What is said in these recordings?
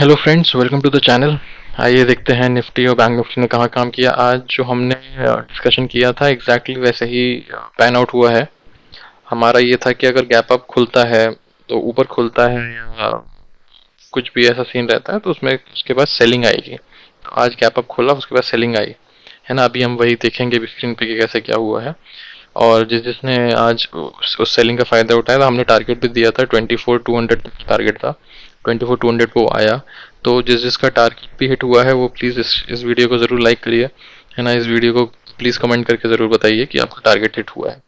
Hello friends, welcome to the channel. आइए देखते हैं निफ्टी और बैंक निफ्टी ने कहाँ काम किया। आज जो हमने डिस्कशन किया था एग्जैक्टली वैसे ही पैन आउट हुआ है। हमारा ये था कि अगर गैप अप खुलता है तो ऊपर खुलता है या कुछ भी ऐसा सीन रहता है तो उसमें उसके बाद सेलिंग आएगी। तो आज गैप अप खुला, उसके बाद सेलिंग आई है ना। अभी हम वही देखेंगे स्क्रीन पे कि कैसे क्या हुआ है। और जिसने आज उस सेलिंग का फायदा उठाया था, हमने टारगेट भी दिया था 24,200 टारगेट था। 24,200 वो आया। तो जिसका टारगेट भी हिट हुआ है वो प्लीज़ इस वीडियो को ज़रूर लाइक करिए, है ना। इस वीडियो को प्लीज़ कमेंट करके ज़रूर बताइए कि आपका टारगेट हिट हुआ है।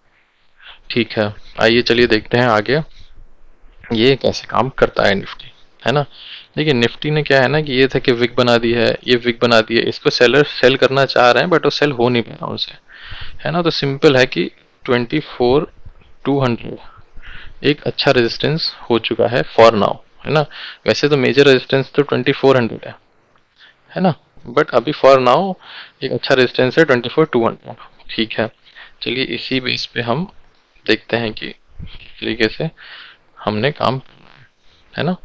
ठीक है, आइए चलिए देखते हैं आगे ये कैसे काम करता है निफ्टी, है ना। देखिए निफ्टी ने क्या है ना कि ये था कि विक बना दी है, ये विक बना दी है, इसको सेलर सेल करना चाह रहे हैं बट वो सेल हो नहीं पा रहा उनसे, है ना। तो सिंपल है कि 24,200 एक अच्छा रेजिस्टेंस हो चुका है फॉर नाउ, है ना। वैसे तो मेजर रेजिस्टेंस तो 2400 है ना। बट अभी फॉर नाउ एक अच्छा रेजिस्टेंस है 24,200। ठीक है, चलिए इसी बेस पे हम देखते हैं कि किस तरीके से हमने काम, है ना।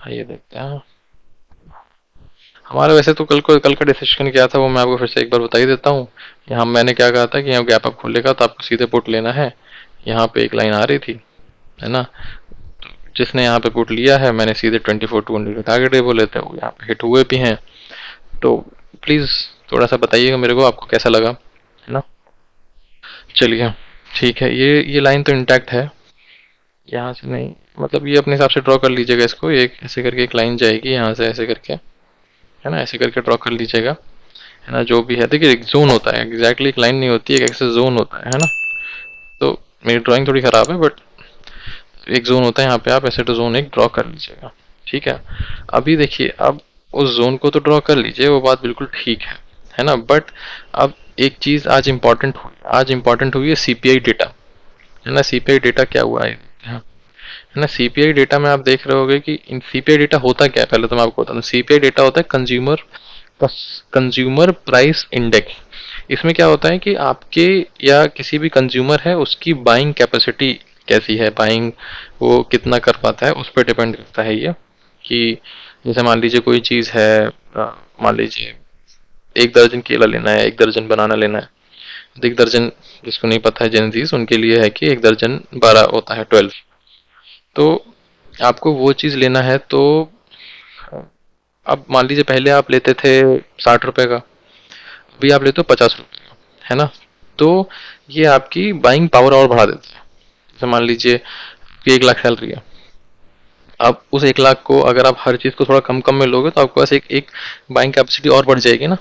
आइए देखते हैं। हमारा वैसे तो कल का डिसीजन क्या था वो मैं आपको फिर से एक बार बता ही देता हूँ। यहाँ मैंने क्या कहा था कि यहाँ गैप अप खुलेगा तो आपको सीधे पुट लेना है। यहाँ पे एक लाइन आ रही थी, है ना। जिसने यहाँ पे पुट लिया है मैंने सीधे 24,200 का टारगेट बोले थे, वो यहाँ पे हिट हुए भी हैं। तो प्लीज़ थोड़ा सा बताइएगा मेरे को आपको कैसा लगा, है ना। चलिए ठीक है, ये लाइन तो इंटैक्ट है। यहाँ से नहीं, मतलब ये अपने हिसाब से ड्रॉ कर लीजिएगा इसको, एक ऐसे करके एक लाइन जाएगी यहाँ से ऐसे करके, है ना। ऐसे करके ड्रॉ कर लीजिएगा, है ना। जो भी है देखिए एक जोन होता है, एग्जैक्टली एक लाइन नहीं होती है, एक ऐसे जोन होता है ना। तो मेरी ड्राइंग थोड़ी ख़राब है बट एक जोन होता है, यहाँ पे आप ऐसे तो जोन एक ड्रॉ कर लीजिएगा। ठीक है, अभी देखिए अब उस जोन को तो ड्रॉ कर लीजिए, वो बात बिल्कुल ठीक है ना। बट अब एक चीज़ आज इम्पोर्टेंट हुई, आज इम्पोर्टेंट हुई है सीपीआई डेटा, है ना। सीपीआई डेटा क्या हुआ है, हाँ, है ना। सीपीआई डेटा में आप देख रहे होगे कि इन सीपीआई डेटा होता क्या है, पहले तो मैं आपको बता दूं। सीपीआई डेटा होता है कंज्यूमर प्राइस इंडेक्स। इसमें क्या होता है कि आपके या किसी भी कंज्यूमर है उसकी बाइंग कैपेसिटी कैसी है, बाइंग वो कितना कर पाता है, उस पर डिपेंड करता है ये। कि जैसे मान लीजिए कोई चीज़ है, मान लीजिए 1 दर्जन केला लेना है, 1 दर्जन बनाना लेना है। तो 1 दर्जन, जिसको नहीं पता है जेनजीज उनके लिए है कि 1 दर्जन 12 होता है, 12। तो आपको वो चीज़ लेना है तो अब मान लीजिए पहले आप लेते थे 60 रुपए का, अभी आप लेते हो 50 रुपए का, है ना। तो ये आपकी बाइंग पावर और बढ़ा देता है। जैसे मान लीजिए कि 1 लाख सैलरी है, अब उस 1 लाख को अगर आप हर चीज़ को थोड़ा कम कम में लोगे तो आपके पास एक एक बाइंग कैपेसिटी और बढ़ जाएगी ना।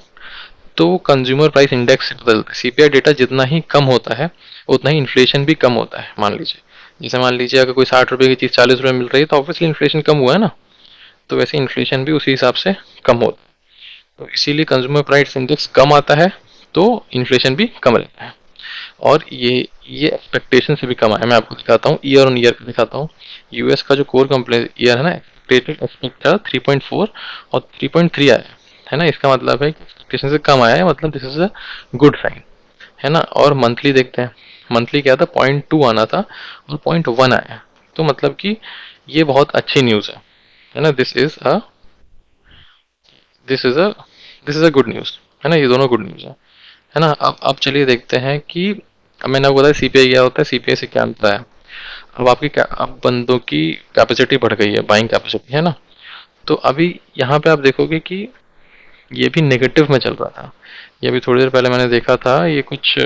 तो कंज्यूमर प्राइस इंडेक्स से बदलता है, सीपीआई डेटा जितना ही कम होता है उतना ही इन्फ्लेशन भी कम होता है, मान लीजिए। जैसे मान लीजिए अगर कोई 60 रुपए की चीज़ 40 रुपए मिल रही है तो ऑब्वियसली इन्फ्लेशन कम हुआ है ना। तो वैसे इन्फ्लेशन भी उसी हिसाब से कम होता है। तो इसीलिए कंज्यूमर प्राइस इंडेक्स कम आता है तो इन्फ्लेशन भी कम रहता है। और ये एक्सपेक्टेशन से भी कम है। मैं आपको दिखाता हूँ, ईयर ऑन ईयर दिखाता हूँ। यूएस का जो कोर कंपनी ईयर है ना, एक्सपेक्ट था 3.4 और 3.3 आया है ना। इसका मतलब है कि एक्सपेक्टेशन से कम आया है, मतलब this is a good sign, है ना। और मंथली देखते हैं, मंथली क्या था, 0.2 आना था और 0.1 आया। तो मतलब कि ये बहुत अच्छी न्यूज़ है ना। This is a this is a good news, है ना। ये दोनों गुड न्यूज़ है ना। अब चलिए देखते हैं कि अब मैंने आपको बताया सीपीआई क्या होता है, सीपीआई से क्या होता है। अब अब बंदों की कैपेसिटी बढ़ गई है, बाइंग कैपेसिटी, है ना। तो अभी यहाँ पे आप देखोगे कि ये भी नेगेटिव में चल रहा था। ये अभी थोड़ी देर पहले मैंने देखा था, ये कुछ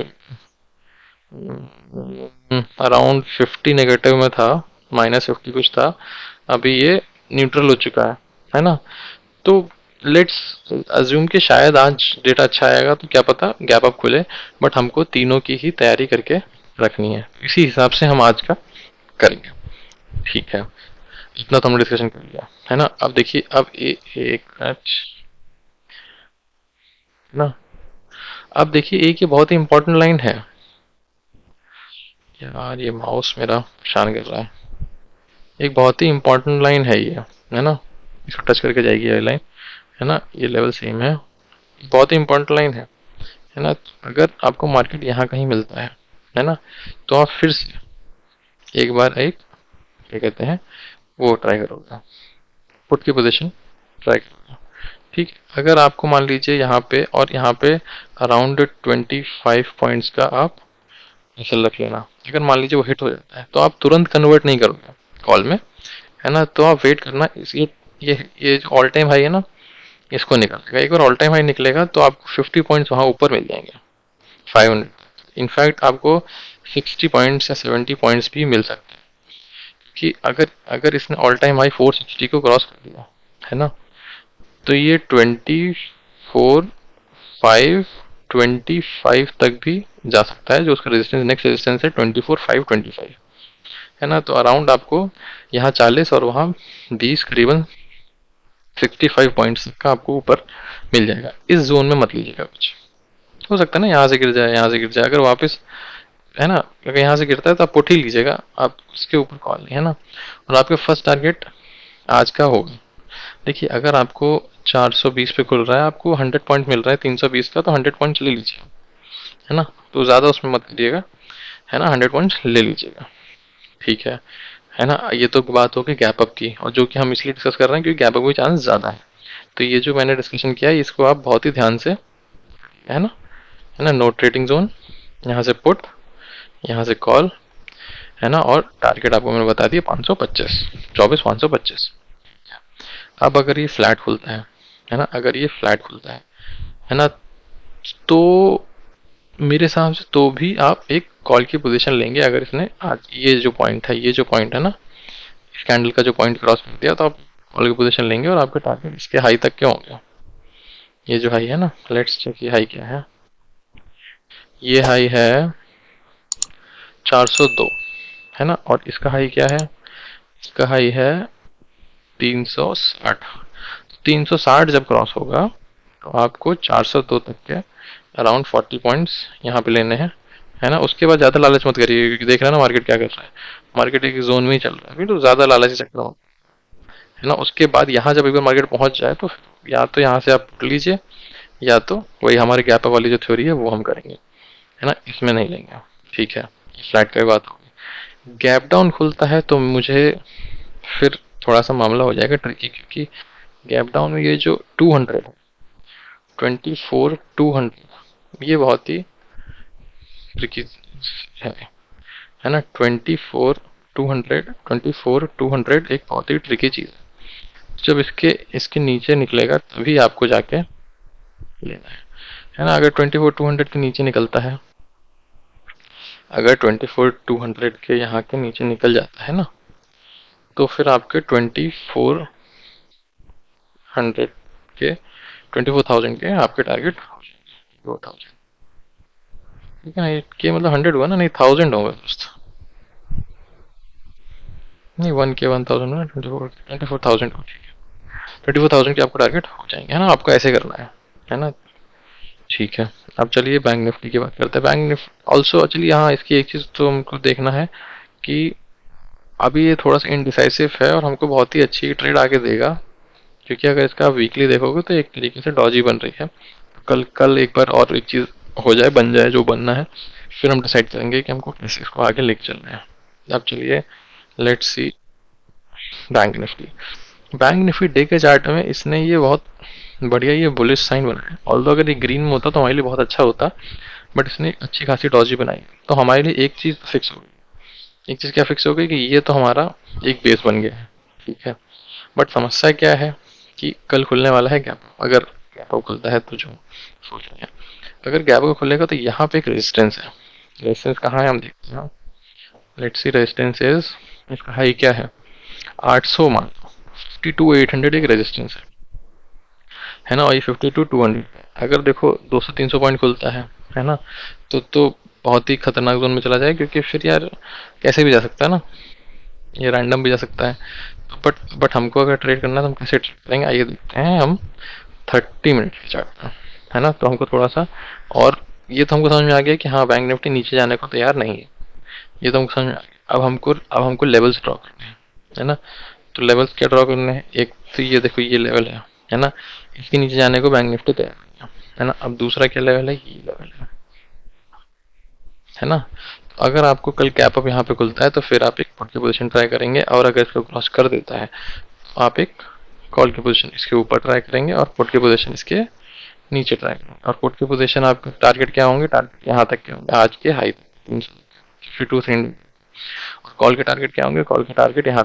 अराउंड 50 नेगेटिव में था, -50 कुछ था। अभी ये न्यूट्रल हो चुका है ना। तो लेट्स अज्यूम कि शायद आज डेटा अच्छा आएगा तो क्या पता गैप अप खुले। बट हमको तीनों की ही तैयारी करके रखनी है, इसी हिसाब से हम आज का करेंगे। ठीक है, इतना तो हमने डिस्कशन कर लिया, है ना। अब देखिए अब एक मिनट, है ना। अब देखिए एक ये बहुत ही इंपॉर्टेंट लाइन है। यार ये माउस मेरा परेशान कर रहा है। एक बहुत ही इंपॉर्टेंट लाइन है ये, है ना। इसको टच करके जाएगी ये लाइन, है ना। ये लेवल सेम है, बहुत ही इंपॉर्टेंट लाइन है ना। अगर आपको मार्केट यहाँ कहीं मिलता है ना, तो आप फिर से एक बार एक क्या कहते हैं वो ट्राई करोगे, पुट की पोजीशन, ट्राई करिएगा। ठीक है, अगर आपको मान लीजिए यहाँ पे और यहाँ पे अराउंड 25 पॉइंट्स का आप एसएल रख लेना। अगर मान लीजिए वो हिट हो जाता है तो आप तुरंत कन्वर्ट नहीं करोगे कॉल में, है ना, तो आप वेट करना। इस ये जो ऑल टाइम हाई है ना, इसको निकालेगा। एक बार ऑल टाइम हाई निकलेगा तो आपको 50 पॉइंट्स वहाँ ऊपर मिल जाएंगे, 500। इनफैक्ट आपको 60 पॉइंट्स या 70 पॉइंट्स भी मिल सकते हैं कि अगर अगर इसने ऑल टाइम हाई 460 को क्रॉस कर दिया, है ना, तो ये 25 तक भी जा सकता है, जो उसका रेजिस्टेंस, नेक्स्ट रेजिस्टेंस है 24,525, है ना। तो अराउंड आपको यहाँ 40 और वहाँ 20, करीबन 65 पॉइंट्स का आपको ऊपर मिल जाएगा। इस जोन में मत लीजिएगा कुछ, हो सकता है ना यहाँ से गिर जाए, यहाँ से गिर जाए, अगर वापस, है ना, अगर यहाँ से गिरता है तो आप पुट ही लीजिएगा, आप उसके ऊपर कॉल नहीं, है ना। और आपके फर्स्ट टारगेट आज का होगा। देखिए अगर आपको 420 पे खुल रहा है, आपको 100 पॉइंट मिल रहा है 320 का, तो 100 पॉइंट ले लीजिए, है ना। तो ज़्यादा उसमें मत करिएगा, है ना, 100 पॉइंट ले लीजिएगा, ठीक है ना। ये तो बात होगी गैप अप की, और जो कि हम इसलिए डिस्कस कर रहे हैं क्योंकि गैप अप की चांस ज़्यादा है। तो ये जो मैंने डिस्कशन किया है इसको आप बहुत ही ध्यान से, है ना, नो ट्रेडिंग जोन, यहाँ से पुट, यहाँ से कॉल, है ना, और टारगेट आपको मैंने बता दिया 525, 24,525। अब अगर ये फ्लैट खुलता है ना, अगर ये फ्लैट खुलता है ना, तो मेरे हिसाब से तो भी आप एक कॉल की पोजीशन लेंगे। अगर इसने आज ये जो पॉइंट है, ये जो पॉइंट है ना, इस कैंडल का जो पॉइंट क्रॉस कर दिया, तो आप कॉल की पोजीशन लेंगे और आपके टारगेट इसके हाई तक के होंगे। ये जो हाई है ना, लेट्स चेक ये हाई क्या है। ये हाई है 402, है ना, और इसका हाई क्या है, इसका हाई है 360। 360 जब क्रॉस होगा तो आपको 402 तक के अराउंड 40 पॉइंट्स यहाँ पे लेने हैं, है ना। उसके बाद ज़्यादा लालच मत करिए क्योंकि देख रहे हैं ना मार्केट क्या कर रहा है, मार्केट एक जोन में ही चल रहा है, फिर तो ज़्यादा लालच से चक्कर मत, है ना। उसके बाद यहाँ जब एक बार मार्केट पहुँच जाए तो या तो यहाँ से आप उठ लीजिए, या तो वही हमारे गैप अप वाली जो थ्योरी है वो हम करेंगे, है ना, इसमें नहीं लेंगे, ठीक है। फ्लैट की बात होगी। गैप डाउन खुलता है तो मुझे फिर थोड़ा सा मामला हो जाएगा ट्रिकी, क्योंकि गैप डाउन में ये जो 200 है, 24,200, ये बहुत ही ट्रिकी है ना। 24,200 एक बहुत ही ट्रिकी चीज़ है। जब इसके इसके नीचे निकलेगा तभी आपको जाके लेना है ना। अगर 24,200 के नीचे निकलता है, अगर 24,200 के यहाँ के नीचे निकल जाता है ना, तो फिर आपके 24,100 के, 24,000 के आपके टारगेट हो जाएंगे, 2,000, ठीक है ना। ये मतलब 100 हुआ ना, नहीं 1000 होगा दोस्त, नहीं 1 के 1,000 ना, 24,000 को, ठीक है। 24,000 के आपको टारगेट हो जाएंगे, है ना। आपको ऐसे करना है ना, ठीक है। अब चलिए बैंक निफ्टी की बात करते हैं। बैंक निफ्टी ऑल्सो, चलिए हाँ, इसकी एक चीज़ तो हमको देखना है कि अभी ये थोड़ा सा इनडिसाइसिव है और हमको बहुत ही अच्छी ट्रेड आगे देगा, क्योंकि अगर इसका आप वीकली देखोगे तो एक तरीके से डॉजी बन रही है। कल कल एक बार और एक चीज़ हो जाए, बन जाए जो बनना है, फिर हम डिसाइड करेंगे कि हमको कैसे इसको आगे लेके चलना है। अब चलिए let's see bank Nifty. Bank Nifty day के चार्ट में इसने ये बहुत बढ़िया ये बुलिश साइन बनाया है। ऑल्दो अगर ये ग्रीन में होता तो हमारे लिए बहुत अच्छा होता, बट इसने अच्छी खासी डॉजी बनाई, तो हमारे लिए एक चीज़ फिक्स हो गई। एक चीज़ क्या फिक्स हो गई कि ये तो हमारा एक बेस बन गया है, ठीक है। बट समस्या क्या है कि कल खुलने वाला है गैप। अगर गैप खुलता है तो जो सोच रहे हैं, अगर गैप खुलेगा तो यहाँ पे एक रेजिस्टेंस है। रेजिस्टेंस कहाँ है हम देखते हैं, लेट्स सी रेजिस्टेंस इज, इसका हाई क्या है 800, मान लो 52,800 एक रेजिस्टेंस है ना। और ये 52,200, अगर देखो 200-300 पॉइंट खुलता है ना, तो बहुत ही खतरनाक जोन में चला जाए, क्योंकि फिर यार कैसे भी जा सकता है ना, ये रैंडम भी जा सकता है। बट हमको अगर ट्रेड करना है तो हम कैसे ट्रेड करेंगे, आइए देखते हैं हम 30 मिनट के चार्ट में, है ना। तो हमको थोड़ा सा, और ये तो हमको समझ में आ गया कि हाँ बैंक निफ्टी नीचे जाने को तैयार नहीं है, ये तो हमको समझ में आ गया। अब हमको लेवल्स ड्रॉ करने हैं, है ना। तो लेवल्स क्या ड्रॉ करने हैं, एक तो ये देखो ये लेवल है ना, इसके नीचे जाने को बैंक निफ्टी तैयार नहीं है ना। अब दूसरा क्या लेवल है, ये लेवल है ना। तो अगर आपको कल कैप अप यहाँ पे खुलता है तो फिर आप एक पुट की पोजीशन ट्राई करेंगे, और अगर इसको क्रॉस कर देता है तो आप एक कॉल की पोजीशन इसके ऊपर ट्राई करेंगे और पुट की पोजीशन इसके नीचे ट्राई करेंगे। और पुट की पोजीशन आपके टारगेट क्या होंगे, टारगेट यहाँ तक के होंगे, आज के हाई 352 और कॉल के टारगेट क्या होंगे, कॉल के टारगेट यहाँ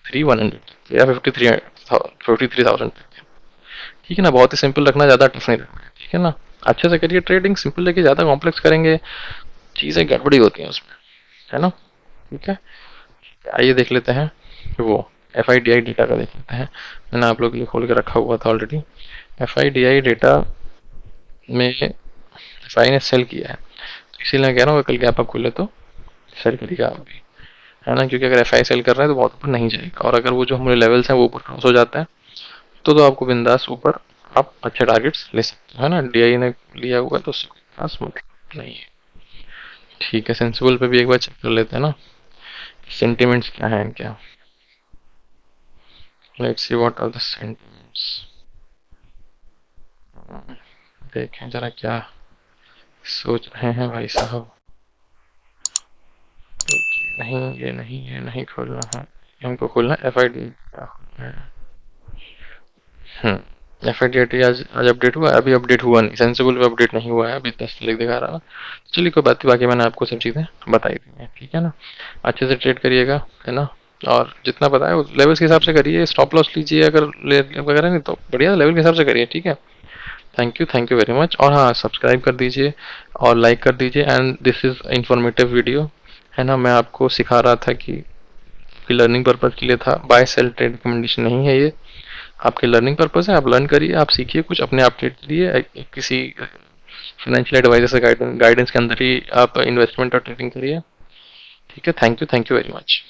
53,100 या 53,000। ठीक है ना, बहुत ही सिंपल रखना, ज़्यादा टफ नहीं रखना है, ठीक है ना। अच्छे से करिए ट्रेडिंग, सिंपल लेके ज़्यादा कॉम्प्लेक्स करेंगे चीज़ें गड़बड़ी होती हैं उसमें, है ना। ठीक है, आइए देख लेते हैं वो F I D I data का देख लेते हैं। मैंने आप लोगों के लिए खोल के रखा हुआ था already. F I D I data में एफ आई ने सेल किया है, तो इसीलिए मैं कह रहा हूँ कल गैप आप खोले तो सेल करिएगा आप भी, है ना। क्योंकि अगर एफ आई सेल कर रहा है तो बहुत ऊपर नहीं जाएगा, और अगर वो जो हमारे लेवल्स हैं वो ऊपर क्रॉस हो जाता है तो आपको बिंदास ऊपर आप अच्छे टारगेट्स ले सकते हो, है ना। डी आई ने लिया हुआ है तो उससे कोई खास मतलब नहीं है। ठीक है, सेंसिबल पे भी एक बार चेक कर लेते हैं ना, सेंटिमेंट्स क्या हैं क्या। Let's see what are the sentiments. देखें जरा क्या सोच रहे हैं भाई साहब। नहीं ये नहीं, ये नहीं खोलना है, हमको खोलना एफ आई डी। क्या खोलना है, एफ आई डी आज आज अपडेट हुआ, अभी अपडेट हुआ नहीं, सेंसिबल पे अपडेट नहीं हुआ है अभी, 10 लिख दिखा रहा है। चलिए कोई बात नहीं, बाकी मैंने आपको सब चीज़ें बताई दी हैं, ठीक है ना। अच्छे से ट्रेड करिएगा, है ना। और जितना बताया उस लेवल्स के हिसाब से करिए, स्टॉप लॉस लीजिए अगर ले वगैरह नहीं तो बढ़िया लेवल के हिसाब से करिए, ठीक है। Thank you very much. और हाँ, सब्सक्राइब कर दीजिए और लाइक कर दीजिए, and this is informative video, है ना। मैं आपको सिखा रहा था कि लर्निंग पर्पज़ के लिए था, बाय सेल ट्रेड रिकमेंडेशन नहीं है ये, आपके लर्निंग पर्पज़ है, आप लर्न करिए, आप सीखिए कुछ अपने आप के लिए, किसी फाइनेंशियल एडवाइजर से गाइडेंस के अंदर ही आप इन्वेस्टमेंट और ट्रेडिंग करिए, ठीक है। Thank you very much.